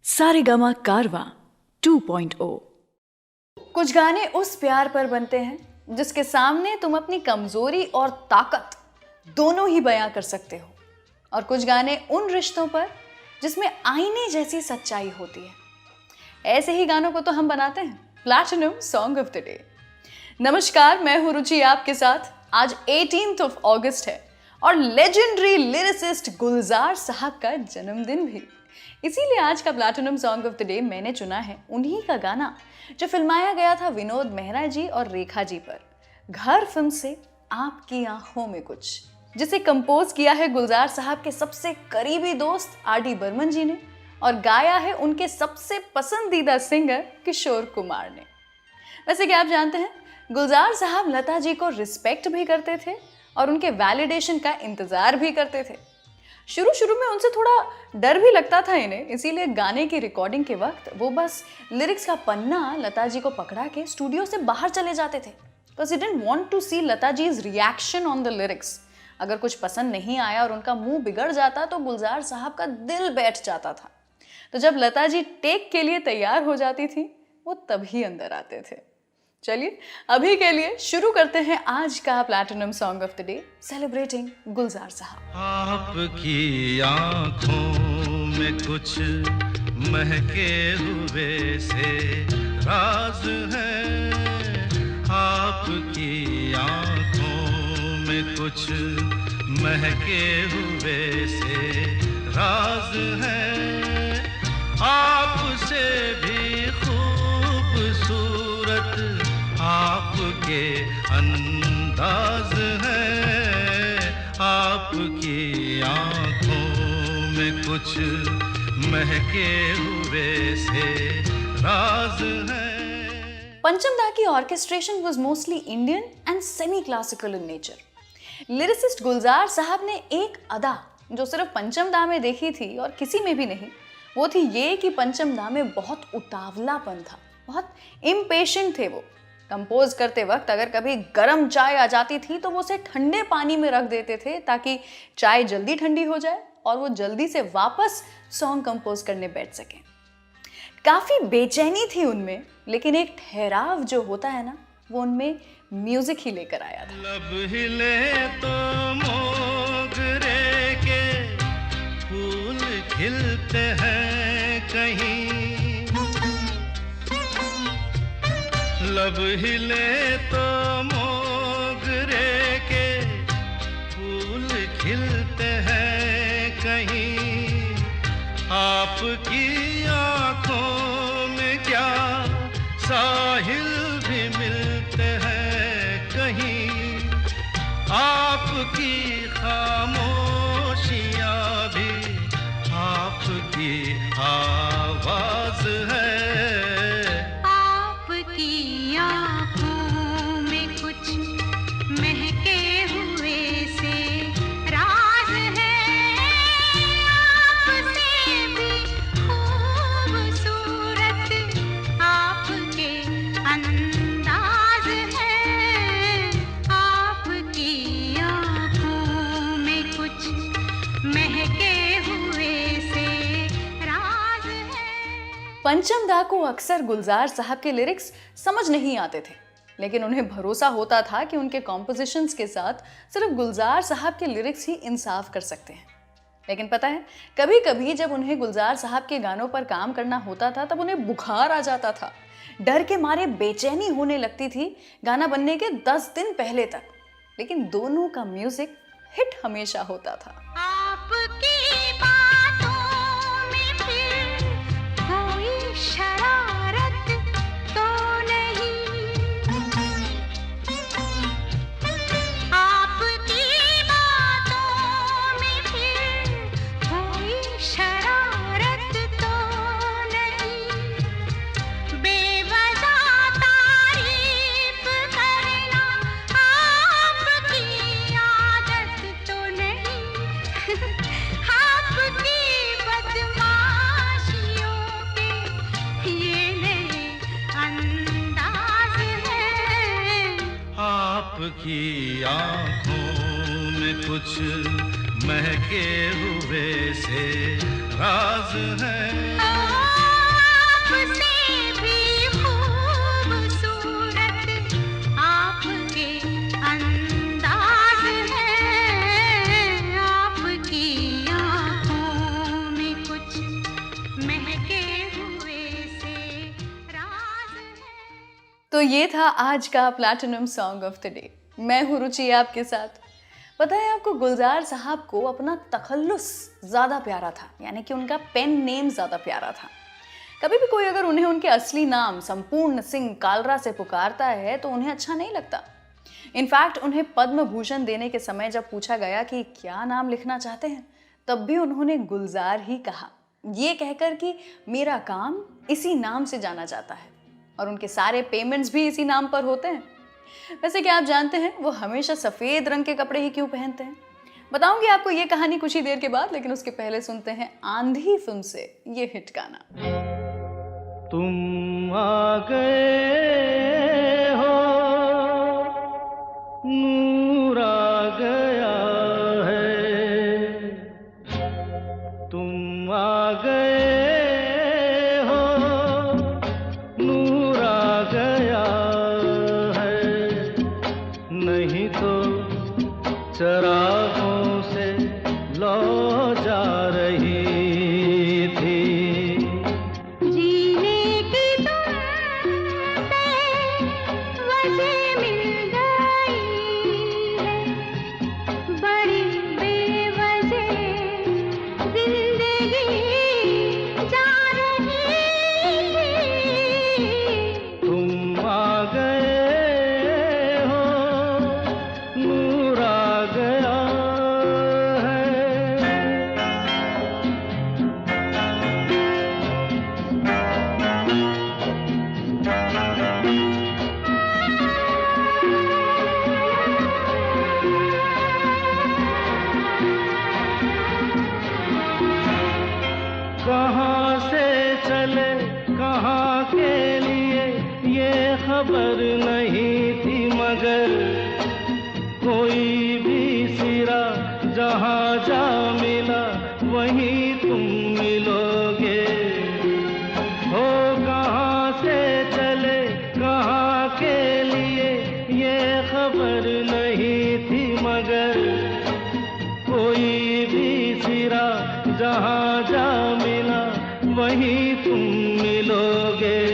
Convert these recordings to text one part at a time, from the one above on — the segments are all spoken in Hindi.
सारेगामा कारवां 2.0। कुछ गाने उस प्यार पर बनते हैं जिसके सामने तुम अपनी कमजोरी और ताकत दोनों ही बयां कर सकते हो, और कुछ गाने उन रिश्तों पर जिसमें आईने जैसी सच्चाई होती है। ऐसे ही गानों को तो हम बनाते हैं platinum song of the day. नमस्कार, मैं हूं रुचि आपके साथ। आज 18 अगस्त है और लेजेंडरी लिरिसिस्ट गुलजार साहब का जन्मदिन भी, इसीलिए आज का platinum song of the day मैंने चुना है उन्हीं का गाना जो फिल्माया गया था विनोद मेहरा जी और रेखा जी पर, घर फिल्म से आपकी आंखों में कुछ, जिसे कंपोज किया है गुलजार साहब के सबसे करीबी दोस्त आर.डी. बर्मन जी ने और गाया है उनके सबसे पसंदीदा सिंगर किशोर कुमार ने। वैसे क्या आप जानते हैं, गुलजार साहब लता जी को रिस्पेक्ट भी करते थे और उनके वैलिडेशन का इंतजार भी करते थे। शुरू में उनसे थोड़ा डर भी लगता था इन्हें, इसीलिए गाने की रिकॉर्डिंग के वक्त वो बस लिरिक्स का पन्ना लता जी को पकड़ा के स्टूडियो से बाहर चले जाते थे, because he didn't want to see Lata ji's reaction on the lyrics. अगर कुछ पसंद नहीं आया और उनका मुंह बिगड़ जाता तो गुलजार साहब का दिल बैठ जाता था। तो जब लता जी टेक के लिए तैयार हो जाती थी वो तभी अंदर आते थे। चलिए अभी के लिए शुरू करते हैं आज का platinum song of the day, celebrating Gulzar Sahab. आपकी आंखों में कुछ महके हुए से राज है, आपकी आंखों में कुछ महके हुए से राज है, आपसे भी खूबसूरत आपके अंदाज है, आपकी आंखों में कुछ महके हुए से राज है। पंचम दा की orchestration was mostly Indian and semi classical in nature. Lyricist Gulzar Sahab ने एक अदा जो सिर्फ पंचम दा में देखी थी और किसी में भी नहीं, वो थी ये कि पंचम दा में बहुत उतावलापन था, बहुत इम्पेशेंट थे वो। कंपोज करते वक्त अगर कभी गर्म चाय आ जाती थी तो वो उसे ठंडे पानी में रख देते थे ताकि चाय जल्दी ठंडी हो जाए और वो जल्दी से वापस सॉन्ग कंपोज करने बैठ सकें। काफ़ी बेचैनी थी उनमें, लेकिन एक ठहराव जो होता है ना, वो उनमें म्यूजिक ही लेकर आया था। लब हिले तो मोगरे के फूल खिलते हैं कहीं, लब हिले तो मोगरे के फूल खिलते हैं कहीं, आपकी आंखों में क्या साहिल भी मिलते हैं कहीं, आपकी खामोशियाँ भी आपकी आवाज है, पंचम दा को अक्सर गुलजार साहब के लिरिक्स समझ नहीं आते थे, लेकिन उन्हें भरोसा होता था कि उनके कॉम्पोजिशंस के साथ सिर्फ गुलजार साहब के लिरिक्स ही इंसाफ कर सकते हैं। लेकिन पता है, कभी कभी जब उन्हें गुलजार साहब के गानों पर काम करना होता था तब उन्हें बुखार आ जाता था, डर के मारे बेचैनी होने लगती थी गाना बनने के 10 दिन पहले तक। लेकिन दोनों का म्यूजिक हिट हमेशा होता था। आपकी आपकी आंखों में कुछ महके हुए से राज है। महके हुए से राज है। तो ये था आज का platinum song of the day. मैं हूँ रुचि आपके साथ। पता है आपको, गुलजार साहब को अपना तखल्लुस ज़्यादा प्यारा था, यानी कि उनका पेन नेम ज़्यादा प्यारा था। कभी भी कोई अगर उन्हें उनके असली नाम संपूर्ण सिंह कालरा से पुकारता है तो उन्हें अच्छा नहीं लगता। इनफैक्ट उन्हें पद्म भूषण देने के समय जब पूछा गया कि क्या नाम लिखना चाहते हैं, तब भी उन्होंने गुलजार ही कहा, ये कहकर कि मेरा काम इसी नाम से जाना जाता है और उनके सारे पेमेंट्स भी इसी नाम पर होते हैं। वैसे क्या आप जानते हैं वो हमेशा सफ़ेद रंग के कपड़े ही क्यों पहनते हैं? बताऊंगी आपको ये कहानी कुछ ही देर के बाद, लेकिन उसके पहले सुनते हैं आंधी फिल्म से ये हिट गाना। तुम आ गए हो, नूर आ गया है, तुम आ गए हो, नूर आ गया है, नहीं तो चरागों से लौ जा रही थी। जीने की तुमसे वजह मिल गई है, बड़ी बेवजह जिंदगी जा रही है। तुम आ गए हो, नूर आ गया है। कहाँ से चले कहाँ के लिए ये खबर नहीं थी, मगर कोई भी सिरा जहाँ जा मिला वहीं तुम मिलोगे। हो कहाँ से चले कहाँ के लिए ये खबर नहीं थी, मगर कोई भी सिरा जहाँ जा मिला वहीं तुम मिलोगे।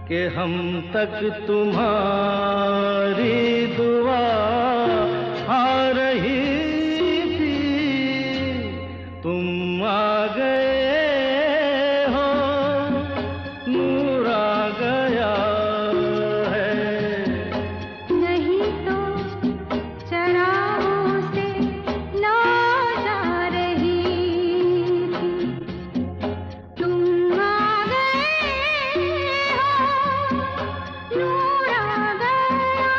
कि हम तक तुम्हारी दुआ आ रही थी, तुम आ गए हो, नूर आ गया है। नहीं तो चरागों से लौ जा रही थी। तुम आ गए हो, नूर आ गया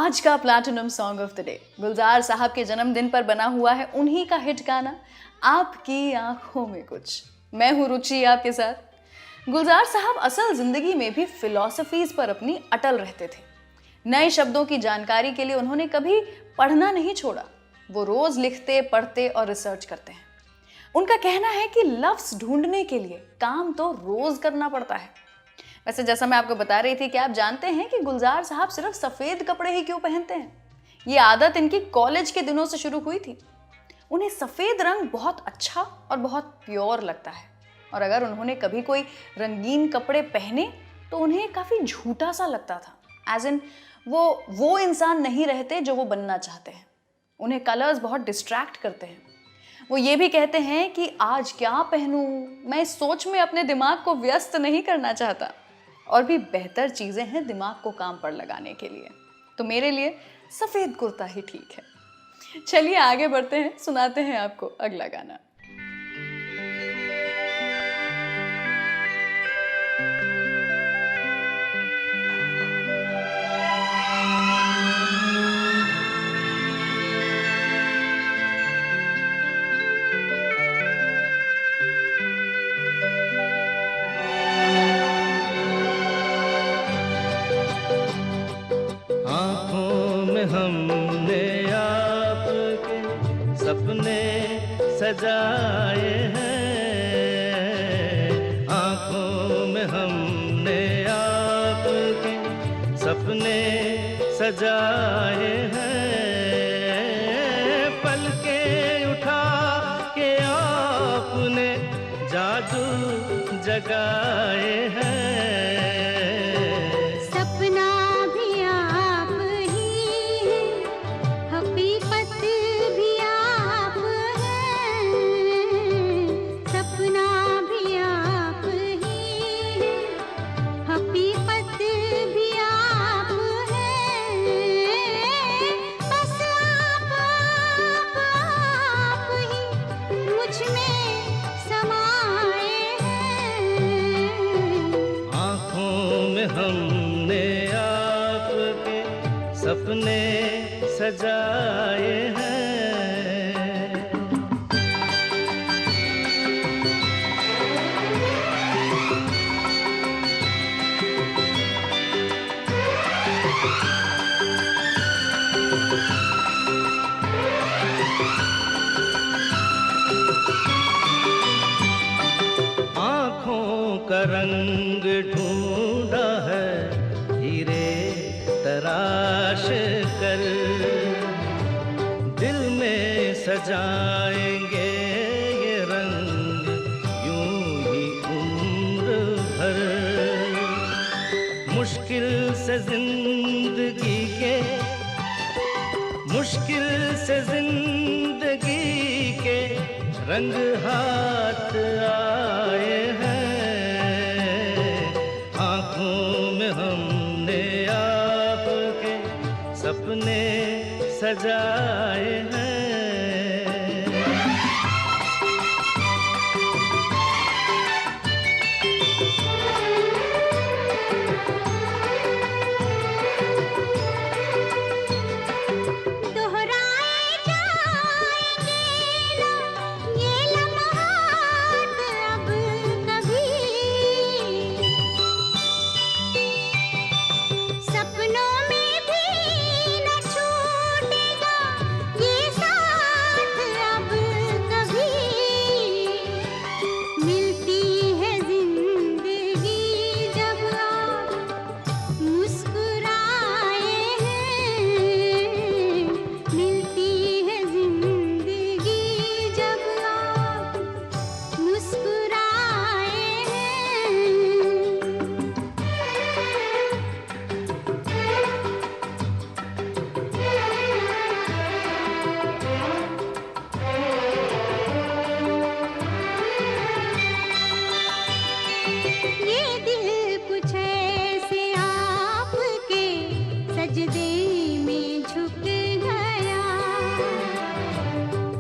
आज का platinum song of the day Gulzar Sahab के जन्मदिन पर बना हुआ है उन्हीं का हिट गाना आपकी आंखों में कुछ। मैं हूँ रुचि आपके साथ। गुलजार साहब असल जिंदगी में भी फिलॉसफीज पर अपनी अटल रहते थे। नए शब्दों की जानकारी के लिए उन्होंने कभी पढ़ना नहीं छोड़ा। वो रोज लिखते, पढ़ते और रिसर्च करते हैं। उनका कहना है कि लफ्ज ढूंढने के लिए काम तो रोज करना पड़ता है। वैसे जैसा मैं आपको बता रही थी कि आप जानते हैं कि गुलजार साहब सिर्फ सफेद कपड़े ही क्यों पहनते हैं। ये आदत इनकी कॉलेज के दिनों से शुरू हुई थी। उन्हें सफेद रंग बहुत अच्छा और बहुत प्योर लगता है, और अगर उन्होंने कभी कोई रंगीन कपड़े पहने तो उन्हें काफी झूठा सा लगता था। एज इन वो इंसान नहीं रहते जो वो बनना चाहते हैं। उन्हें कलर्स बहुत डिस्ट्रैक्ट करते हैं। वो ये भी कहते हैं कि आज क्या पहनूं, मैं इस सोच में अपने दिमाग को व्यस्त नहीं करना चाहता। और भी बेहतर चीजें हैं दिमाग को काम पर लगाने के लिए, तो मेरे लिए सफेद कुर्ता ही ठीक है। चलिए आगे बढ़ते हैं, सुनाते हैं आपको अगला गाना। हमने आपके सपने सजाए हैं, आँखों में हमने आपके सपने सजाए हैं, पलकें उठा के आपने जादू जगाए हैं। हमने आपके सपने सजाए हैं। आँखों का रंग ढूंढा है हीरे तराश कर, दिल में सजाएंगे ये रंग यूं ही उम्र भर। मुश्किल से जिंदगी के रंग हाथ आए हैं, आँखों में हमने आपके सपने सजाए हैं।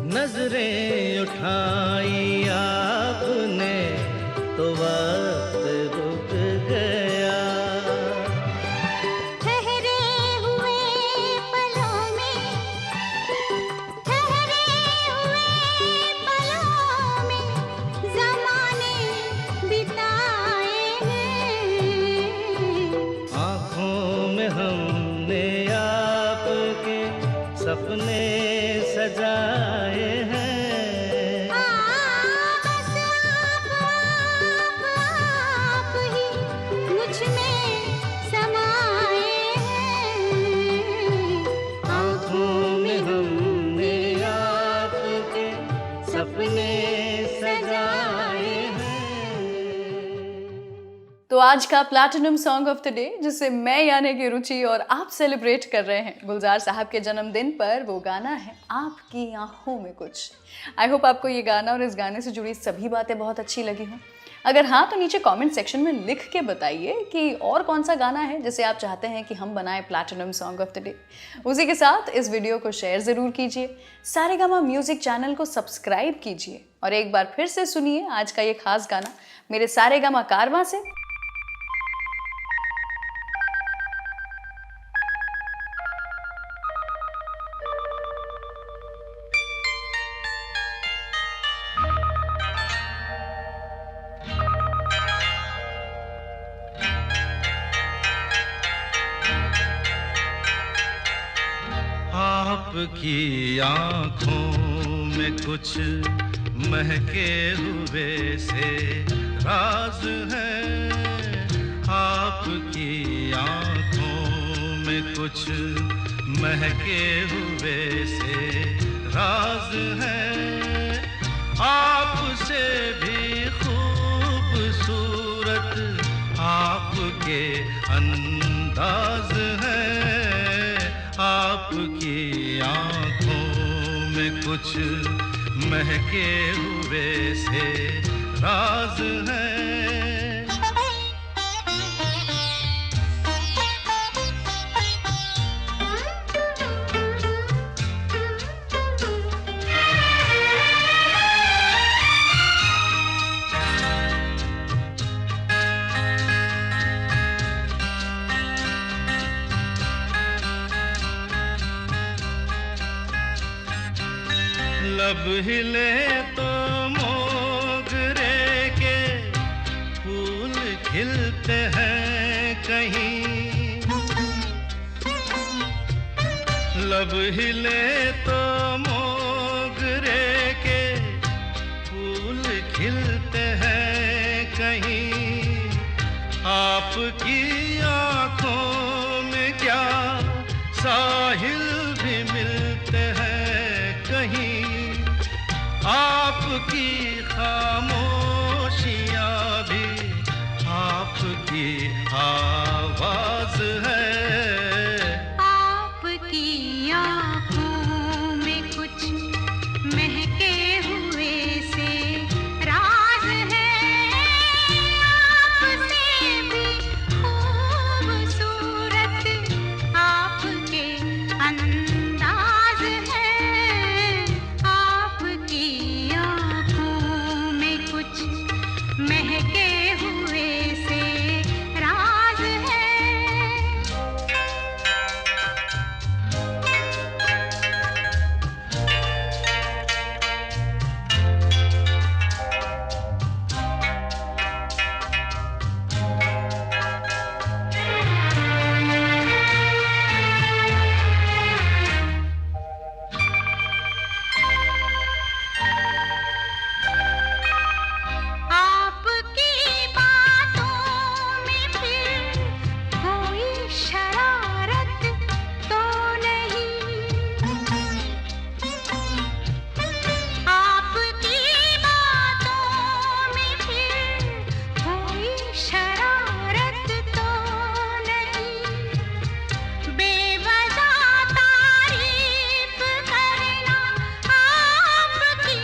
नजरें उठाई आपने तो वक्त रुक गया, ठहरे हुए सपने सजाए हैं। तो आज का platinum song of the day, जिसे मैं यानी कि रुचि और आप सेलिब्रेट कर रहे हैं गुलजार साहब के जन्मदिन पर, वो गाना है आपकी आंखों में कुछ। आई होप आपको ये गाना और इस गाने से जुड़ी सभी बातें बहुत अच्छी लगी हों। अगर हाँ तो नीचे कमेंट सेक्शन में लिख के बताइए कि और कौन सा गाना है जिसे आप चाहते हैं कि हम बनाएं platinum song of the day. उसी के साथ इस वीडियो को शेयर ज़रूर कीजिए, सारेगामा म्यूजिक चैनल को सब्सक्राइब कीजिए और एक बार फिर से सुनिए आज का ये खास गाना मेरे सारेगामा कारवां से। आपकी आँखों में कुछ महके हुए से राज है। आपकी आँखों में कुछ महके हुए से राज है। आपसे भी खूबसूरत आपके अंदाज है। आपकी आँखों में कुछ महके हुए से राज है। लब हिले तो मोगरे के फूल खिलते हैं कहीं। लब हिले तो मोगरे के फूल खिलते हैं कहीं। आपकी आँखों में क्या साहिल भी मिलते हैं कहीं। आपकी खामोशियाँ भी आपकी आवाज है। आपकी आँखों में कुछ महके हुए से राज है। आपसे भी खूबसूरत आपके अंदाज है। आपकी आँखों में कुछ महके हुए से राज है। आपकी बातों में फिर कोई शरारत तो नहीं। आपकी बातों में फिर कोई शरारत तो नहीं। बेवजह तारीफ करना आपकी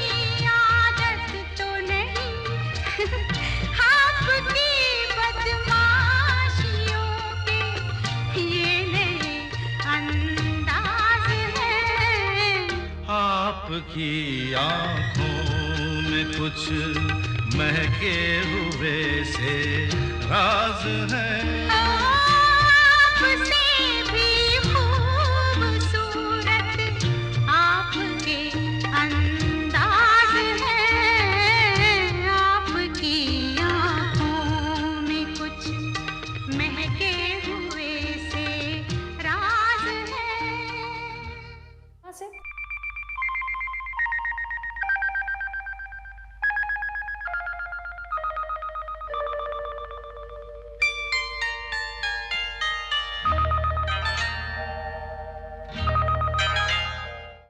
आदत तो नहीं। आपकी बदमाशियों के ये नए अंदाज है। आपकी आँखों में कुछ महके हुए से राज है।